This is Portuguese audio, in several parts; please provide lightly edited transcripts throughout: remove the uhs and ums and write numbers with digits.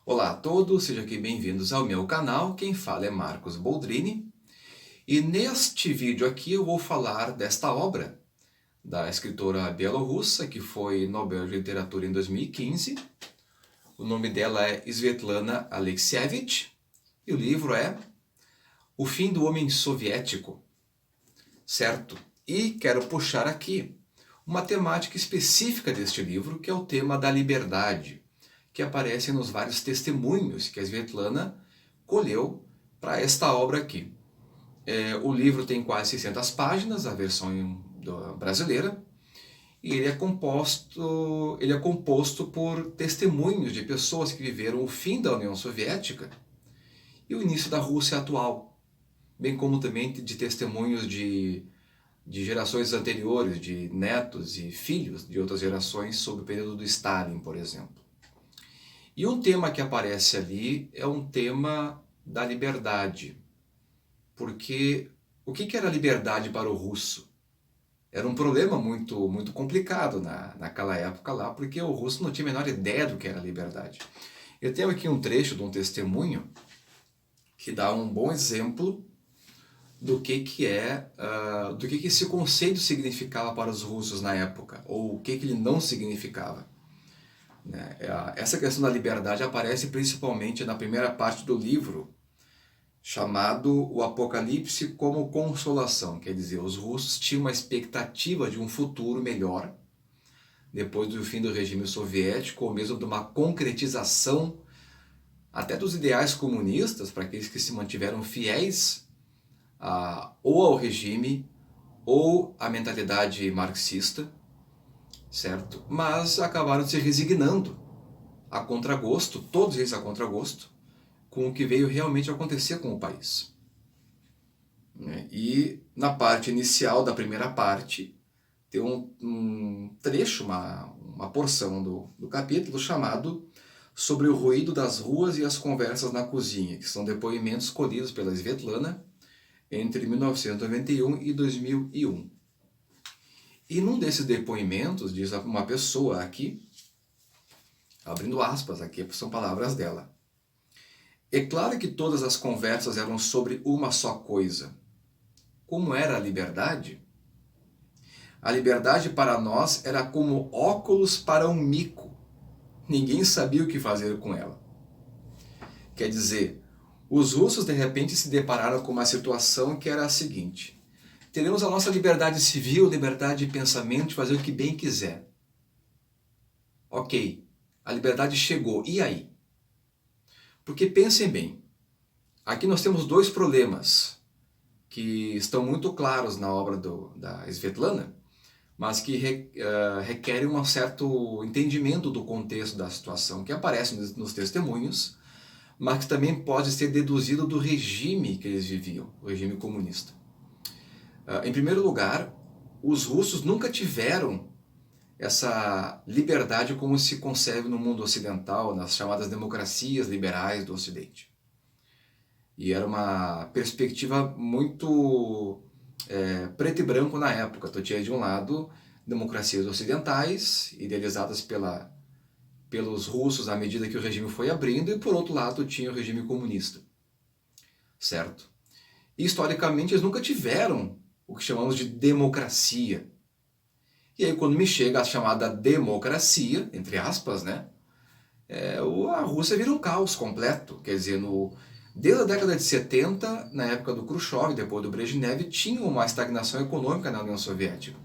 Olá a todos, sejam aqui bem-vindos ao meu canal. Quem fala é Marcos Boldrini. E neste vídeo aqui eu vou falar desta obra da escritora bielorrussa, que foi Nobel de Literatura em 2015. O nome dela é Svetlana Alexievich e o livro é O Fim do Homem Soviético, certo? E quero puxar aqui uma temática específica deste livro, que é o tema da liberdade, que aparece nos vários testemunhos que a Svetlana colheu para esta obra aqui. O livro tem quase 600 páginas, a versão brasileira, e ele é composto por testemunhos de pessoas que viveram o fim da União Soviética e o início da Rússia atual, bem como também de testemunhos de gerações anteriores, de netos e filhos de outras gerações sob o período do Stalin, por exemplo. E um tema que aparece ali é um tema da liberdade, porque o que era liberdade para o russo? Era um problema muito complicado naquela época lá, porque o russo não tinha a menor ideia do que era liberdade. Eu tenho aqui um trecho de um testemunho que dá um bom exemplo do que esse conceito significava para os russos na época, ou o que ele não significava. Essa questão da liberdade aparece principalmente na primeira parte do livro, chamado O Apocalipse como Consolação. Quer dizer, os russos tinham uma expectativa de um futuro melhor, depois do fim do regime soviético, ou mesmo de uma concretização até dos ideais comunistas, para aqueles que se mantiveram fiéis ou ao regime ou à mentalidade marxista, certo? Mas acabaram se resignando a contragosto, todos eles a contragosto, com o que veio realmente acontecer com o país. E na parte inicial da primeira parte, tem um trecho, uma porção do capítulo chamado Sobre o ruído das ruas e as conversas na cozinha, que são depoimentos colhidos pela Svetlana entre 1991 e 2001. E num desses depoimentos, diz uma pessoa aqui, abrindo aspas, aqui são palavras dela: é claro que todas as conversas eram sobre uma só coisa. Como era a liberdade? A liberdade para nós era como óculos para um mico. Ninguém sabia o que fazer com ela. Quer dizer, os russos de repente se depararam com uma situação que era a seguinte: teremos a nossa liberdade civil, liberdade de pensamento, de fazer o que bem quiser. Ok, a liberdade chegou, e aí? Porque pensem bem, aqui nós temos dois problemas que estão muito claros na obra da Svetlana, mas que requerem um certo entendimento do contexto da situação, que aparece nos testemunhos, mas que também pode ser deduzido do regime que eles viviam, o regime comunista. Em primeiro lugar, os russos nunca tiveram essa liberdade como se concebe no mundo ocidental, nas chamadas democracias liberais do Ocidente. E era uma perspectiva muito preto e branco na época. Tu tinha de um lado democracias ocidentais, idealizadas pelos russos à medida que o regime foi abrindo, e por outro lado tinha o regime comunista, certo? E historicamente eles nunca tiveram o que chamamos de democracia. E aí quando me chega a chamada democracia, entre aspas, né, a Rússia vira um caos completo. Quer dizer, desde a década de 70, na época do Khrushchev, depois do Brezhnev, tinha uma estagnação econômica na União Soviética.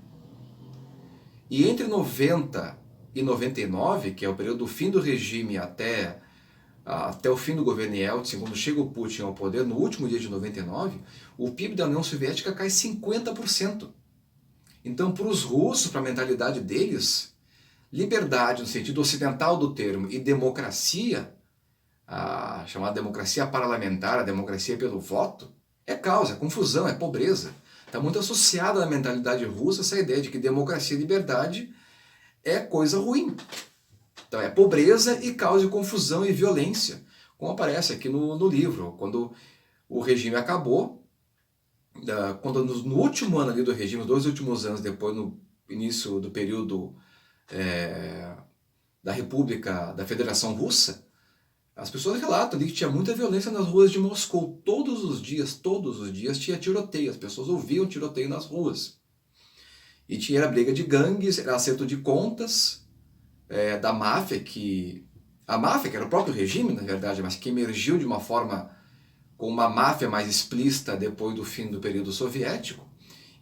E entre 90 e 99, que é o período do fim do regime até o fim do governo Yeltsin, quando chega o Putin ao poder, no último dia de 99, o PIB da União Soviética cai 50%. Então, para os russos, para a mentalidade deles, liberdade no sentido ocidental do termo e democracia, a chamada democracia parlamentar, a democracia pelo voto, é caos, é confusão, é pobreza. Está muito associada na mentalidade russa essa ideia de que democracia e liberdade é coisa ruim. Então é pobreza e caos e confusão e violência, como aparece aqui no livro. Quando o regime acabou, quando no último ano ali do regime, os 2 últimos anos depois, no início do período da República, da Federação Russa, As pessoas relatam ali que tinha muita violência nas ruas de Moscou. Todos os dias tinha tiroteio. As pessoas ouviam tiroteio nas ruas. E tinha era briga de gangues, era acerto de contas da máfia, a máfia, que era o próprio regime, na verdade, mas que emergiu de uma forma com uma máfia mais explícita depois do fim do período soviético.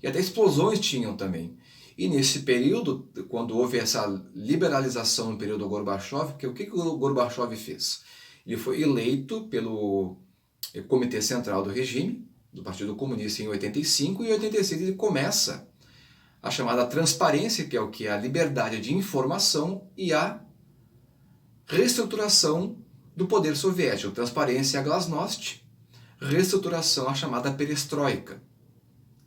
E até explosões tinham também. E nesse período, quando houve essa liberalização no período Gorbachev, o que o Gorbachev fez? Ele foi eleito pelo Comitê Central do Regime, do Partido Comunista, em 85, e em 86 ele começa a chamada transparência, que é o que? A liberdade de informação e a reestruturação do poder soviético. Transparência, a glasnost, reestruturação, a chamada perestroika,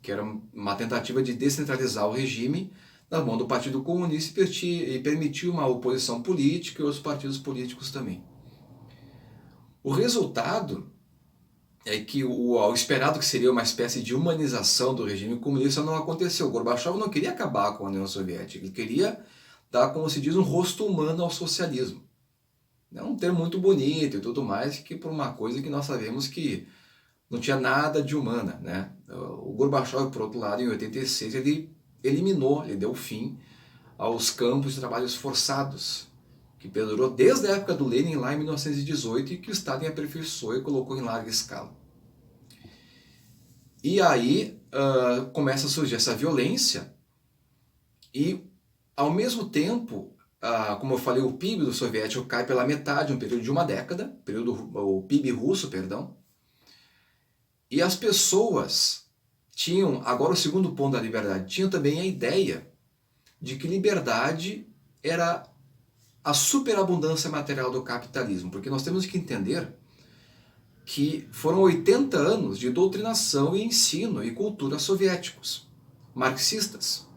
que era uma tentativa de descentralizar o regime na mão do Partido Comunista e permitir uma oposição política e outros partidos políticos também. O resultado é que o esperado que seria uma espécie de humanização do regime comunista não aconteceu. O Gorbachev não queria acabar com a União Soviética, ele queria dar, como se diz, um rosto humano ao socialismo. É um termo muito bonito e tudo mais, que por uma coisa que nós sabemos que não tinha nada de humana, né? O Gorbachev, por outro lado, em 86, ele deu fim aos campos de trabalhos forçados, que perdurou desde a época do Lenin, lá em 1918, e que o Stalin aperfeiçoou e colocou em larga escala. E aí começa a surgir essa violência e, ao mesmo tempo, como eu falei, o PIB do soviético cai pela metade, um período de uma década, o PIB russo, perdão, e as pessoas tinham, agora o segundo ponto da liberdade, tinham também a ideia de que liberdade era a superabundância material do capitalismo, porque nós temos que entender que foram 80 anos de doutrinação e ensino e cultura soviéticos, marxistas.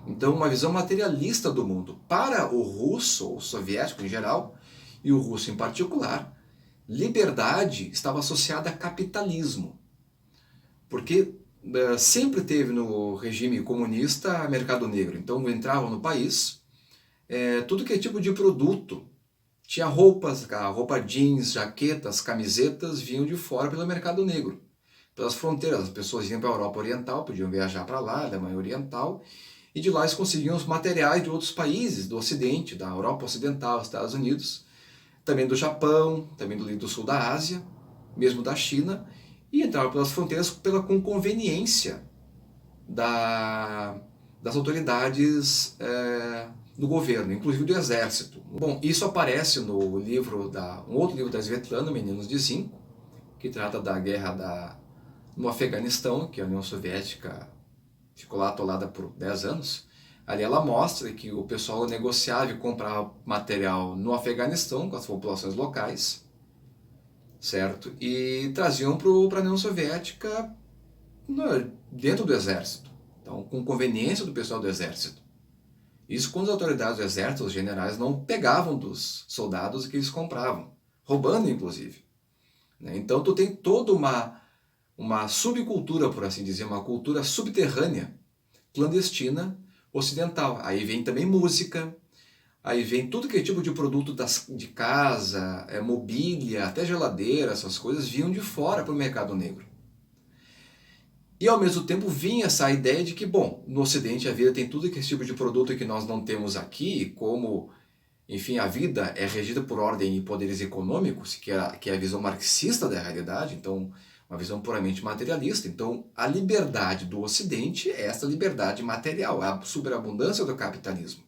Então, uma visão materialista do mundo. Para o russo, ou soviético em geral, e o russo em particular, liberdade estava associada a capitalismo. Porque sempre teve no regime comunista mercado negro. Então, entravam no país tudo que é tipo de produto. Tinha roupas, roupa jeans, jaquetas, camisetas, vinham de fora pelo mercado negro. Pelas fronteiras, as pessoas iam para a Europa Oriental, podiam viajar para lá, da Alemanha Oriental, e de lá eles conseguiam os materiais de outros países, do Ocidente, da Europa Ocidental, Estados Unidos, também do Japão, também do sul da Ásia, mesmo da China, e entravam pelas fronteiras com conveniência das autoridades do governo, inclusive do exército. Bom, isso aparece no livro um outro livro da Svetlana, Meninos de Zinco, que trata da guerra no Afeganistão, que a União Soviética ficou lá atolada por 10 anos. Ali ela mostra que o pessoal negociava e comprava material no Afeganistão com as populações locais, certo? E traziam para a União Soviética dentro do exército. Então, com conveniência do pessoal do exército. Isso quando as autoridades do exército, os generais, não pegavam dos soldados que eles compravam, roubando inclusive. Então tu tem toda uma subcultura, por assim dizer, uma cultura subterrânea, clandestina, ocidental. Aí vem também música, aí vem tudo que é tipo de produto de casa, mobília, até geladeira, essas coisas vinham de fora para o mercado negro. E ao mesmo tempo vinha essa ideia de que, bom, no Ocidente a vida tem tudo esse tipo de produto que nós não temos aqui, como, enfim, a vida é regida por ordem e poderes econômicos, que é a visão marxista da realidade, então uma visão puramente materialista. Então a liberdade do Ocidente é essa liberdade material, é a superabundância do capitalismo.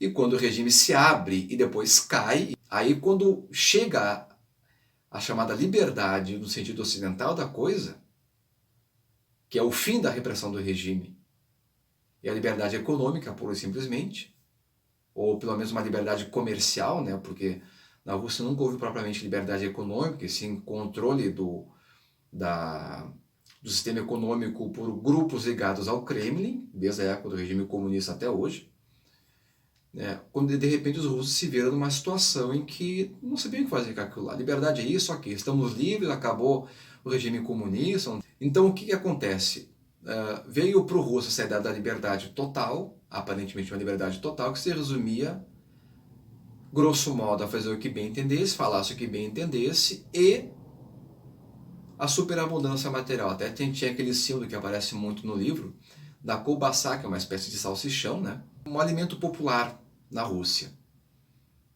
E quando o regime se abre e depois cai, aí quando chega a chamada liberdade no sentido ocidental da coisa, que é o fim da repressão do regime, e a liberdade econômica, pura e simplesmente, ou pelo menos uma liberdade comercial, né? Porque na Rússia nunca houve propriamente liberdade econômica, e sim controle do sistema econômico por grupos ligados ao Kremlin, desde a época do regime comunista até hoje, né? Quando de repente os russos se viram numa situação em que não sabiam o que fazer com aquilo lá. Liberdade é isso, aqui, estamos livres, acabou o regime comunista. Então o que acontece? Veio para o russo essa ideia da liberdade total, aparentemente uma liberdade total, que se resumia grosso modo, a fazer o que bem entendesse, falasse o que bem entendesse, e a superabundância material. Até tinha aquele símbolo que aparece muito no livro, da kolbasa, que é uma espécie de salsichão, né? Um alimento popular na Rússia.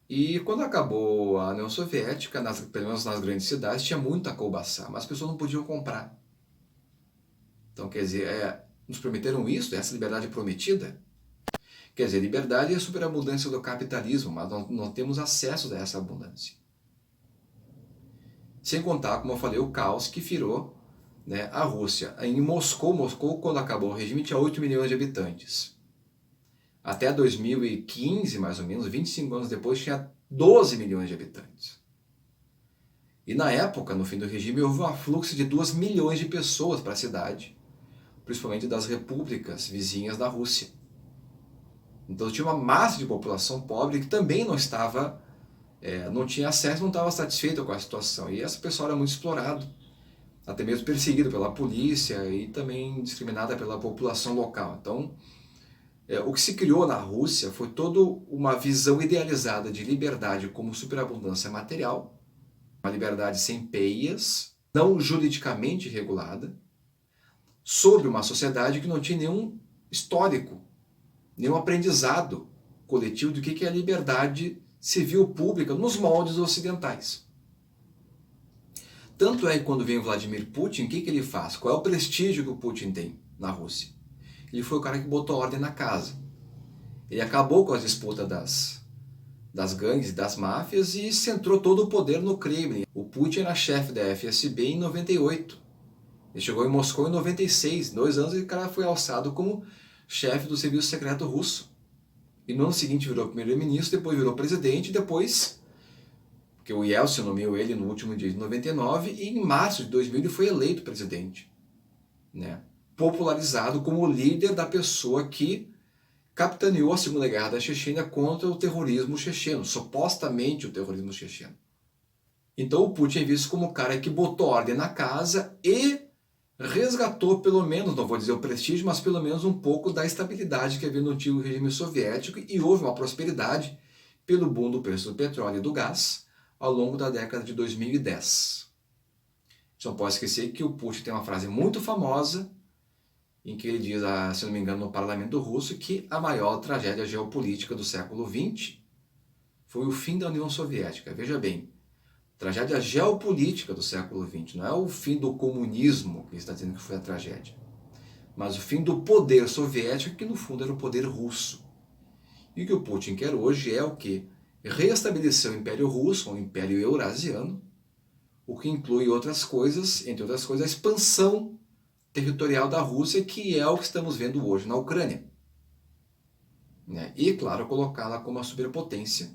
E quando acabou a União Soviética, pelo menos nas grandes cidades, tinha muita kolbasa, mas as pessoas não podiam comprar. Então, quer dizer, nos prometeram isso, essa liberdade prometida? Quer dizer, liberdade é a superabundância do capitalismo, mas não temos acesso a essa abundância. Sem contar, como eu falei, o caos que virou, né, a Rússia. Em Moscou, quando acabou o regime, tinha 8 milhões de habitantes. Até 2015, mais ou menos, 25 anos depois, tinha 12 milhões de habitantes. E na época, no fim do regime, houve um afluxo de 2 milhões de pessoas para a cidade, principalmente das repúblicas vizinhas da Rússia. Então tinha uma massa de população pobre que também não tinha acesso, não estava satisfeita com a situação. E essa pessoa era muito explorada, até mesmo perseguida pela polícia e também discriminada pela população local. Então, o que se criou na Rússia foi toda uma visão idealizada de liberdade como superabundância material, uma liberdade sem peias, não juridicamente regulada, sobre uma sociedade que não tinha nenhum histórico, nenhum aprendizado coletivo do que é a liberdade civil pública nos moldes ocidentais. Tanto é que quando vem o Vladimir Putin, o que ele faz? Qual é o prestígio que o Putin tem na Rússia? Ele foi o cara que botou ordem na casa. Ele acabou com as disputas das gangues e das máfias e centrou todo o poder no Kremlin. O Putin era chefe da FSB em 98. Ele chegou em Moscou em 96. 2 anos e o cara foi alçado como chefe do serviço secreto russo. E no ano seguinte virou primeiro-ministro, depois virou presidente, depois, porque o Yeltsin nomeou ele no último dia de 99, e em março de 2000 ele foi eleito presidente, né? Popularizado como o líder da pessoa que capitaneou a Segunda Guerra da Chechênia contra o terrorismo checheno, supostamente o terrorismo checheno. Então o Putin é visto como o cara que botou ordem na casa e resgatou pelo menos, não vou dizer o prestígio, mas pelo menos um pouco da estabilidade que havia no antigo regime soviético, e houve uma prosperidade pelo boom do preço do petróleo e do gás ao longo da década de 2010. Não posso esquecer que o Putin tem uma frase muito famosa em que ele diz, se não me engano, no parlamento russo, que a maior tragédia geopolítica do século XX foi o fim da União Soviética. Veja bem, tragédia geopolítica do século XX, não é o fim do comunismo que ele está dizendo que foi a tragédia, mas o fim do poder soviético, que no fundo era o poder russo. E o que o Putin quer hoje é o quê? Reestabelecer o Império Russo, o Império Eurasiano, o que inclui outras coisas, entre outras coisas, a expansão territorial da Rússia, que é o que estamos vendo hoje na Ucrânia. Né? E, claro, colocá-la como uma superpotência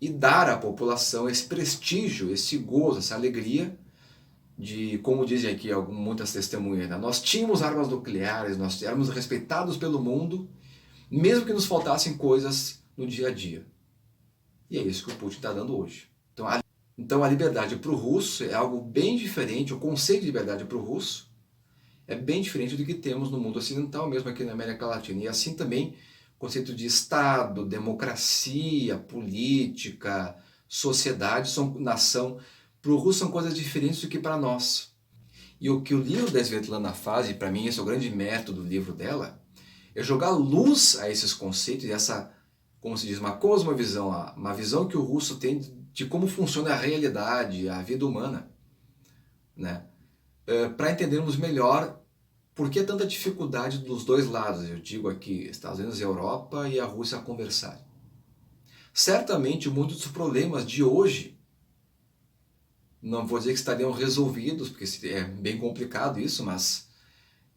e dar à população esse prestígio, esse gozo, essa alegria de, como dizem aqui muitas testemunhas, né? Nós tínhamos armas nucleares, nós éramos respeitados pelo mundo, mesmo que nos faltassem coisas no dia a dia. E é isso que o Putin está dando hoje. Então a liberdade para o russo é algo bem diferente, o conceito de liberdade para o russo é bem diferente do que temos no mundo ocidental, mesmo aqui na América Latina. E assim também o conceito de Estado, democracia, política, sociedade, nação, para o russo são coisas diferentes do que para nós. E o que o livro da Svetlana faz, e para mim esse é o grande mérito do livro dela, é jogar luz a esses conceitos e essa, como se diz, uma cosmovisão, uma visão que o russo tem de como funciona a realidade, a vida humana, né? Para entendermos melhor por que tanta dificuldade dos dois lados, eu digo aqui, Estados Unidos e Europa e a Rússia a conversarem. Certamente muitos dos problemas de hoje, não vou dizer que estariam resolvidos, porque é bem complicado isso, mas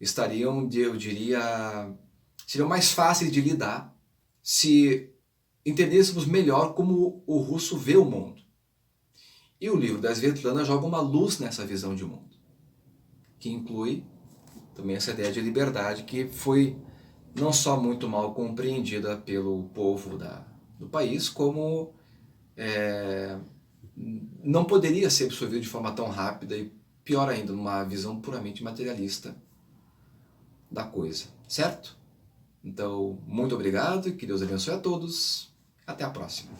estariam, eu diria, seriam mais fáceis de lidar se entendêssemos melhor como o russo vê o mundo. E o livro da Svetlana joga uma luz nessa visão de mundo, que inclui também essa ideia de liberdade que foi não só muito mal compreendida pelo povo do país, como não poderia ser absorvida de forma tão rápida e, pior ainda, numa visão puramente materialista da coisa, certo? Então, muito obrigado e que Deus abençoe a todos. Até a próxima.